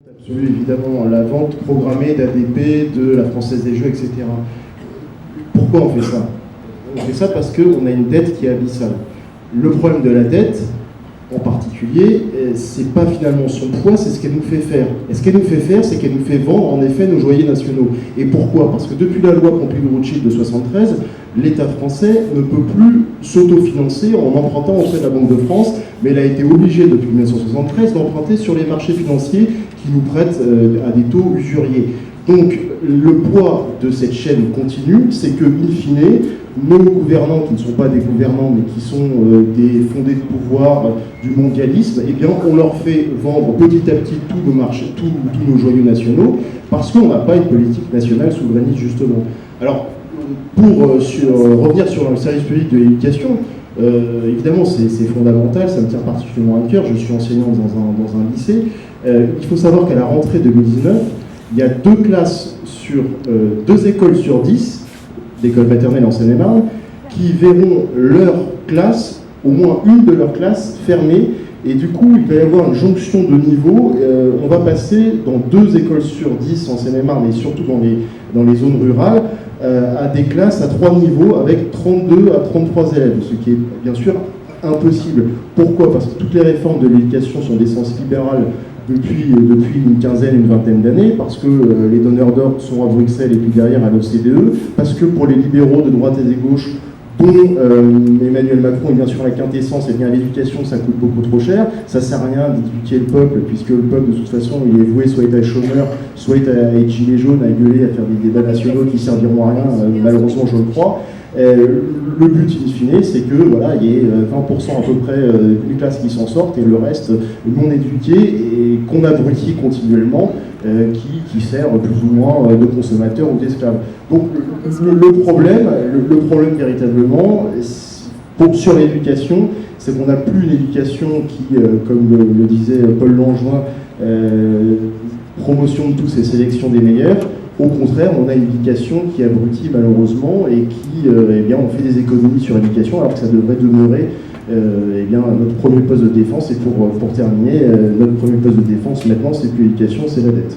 Absolu, évidemment, la vente programmée d'ADP, de la Française des Jeux, etc. Pourquoi on fait ça? On fait ça parce qu'on a une dette qui est abyssale. Le problème de la dette, en particulier, c'est pas finalement son poids, c'est ce qu'elle nous fait faire. Et ce qu'elle nous fait faire, c'est qu'elle nous fait vendre en effet nos joyaux nationaux. Et pourquoi? Parce que depuis la loi Pompidou-Rothschild de 73, l'État français ne peut plus s'autofinancer en empruntant auprès de la Banque de France, mais il a été obligé depuis 1973 d'emprunter sur les marchés financiers qui nous prêtent à des taux usuriers. Donc le poids de cette chaîne continue, c'est que, in fine, nos gouvernants, qui ne sont pas des gouvernants, mais qui sont des fondés de pouvoir du mondialisme, eh bien, on leur fait vendre petit à petit tous nos marchés, tous nos joyaux nationaux, parce qu'on n'a pas une politique nationale souverainiste, justement. Alors, pour revenir sur le service public de l'éducation, évidemment, c'est fondamental, ça me tient particulièrement à cœur. Je suis enseignant dans un lycée. Il faut savoir qu'à la rentrée 2019, il y a deux écoles sur 10, d'écoles maternelles en Seine-et-Marne, qui verront leur classe, au moins une de leurs classes, fermée. Et du coup, il va y avoir une jonction de niveaux. On va passer dans 2 écoles sur 10 en Seine-et-Marne, et surtout dans les zones rurales, à des classes à 3 niveaux avec 32 à 33 élèves, ce qui est bien sûr impossible. Pourquoi? Parce que toutes les réformes de l'éducation sont d'essence libérale depuis une quinzaine, une vingtaine d'années, parce que les donneurs d'ordre sont à Bruxelles et puis derrière à l'OCDE, parce que pour les libéraux de droite et de gauche, dont Emmanuel Macron est bien sûr la quintessence, et bien l'éducation ça coûte beaucoup trop cher, ça sert à rien d'éduquer le peuple, puisque le peuple de toute façon il est voué soit à être chômeur, soit à être gilet jaune, à gueuler, à faire des débats nationaux qui serviront à rien, malheureusement je le crois. Le but in fine, c'est que voilà, il y ait 20% à peu près d'une classe qui s'en sortent et le reste non éduqué et qu'on abrutit continuellement, qui sert plus ou moins de consommateurs ou d'esclaves. Donc le problème véritablement sur l'éducation, c'est qu'on n'a plus une éducation qui, comme le disait Paul Langevin, promotion de tous et sélection des meilleurs. Au contraire, on a une éducation qui abrutit malheureusement et qui, eh bien, on fait des économies sur l'éducation alors que ça devrait demeurer eh bien, notre premier poste de défense. Et pour terminer, notre premier poste de défense maintenant, c'est plus l'éducation, c'est la dette.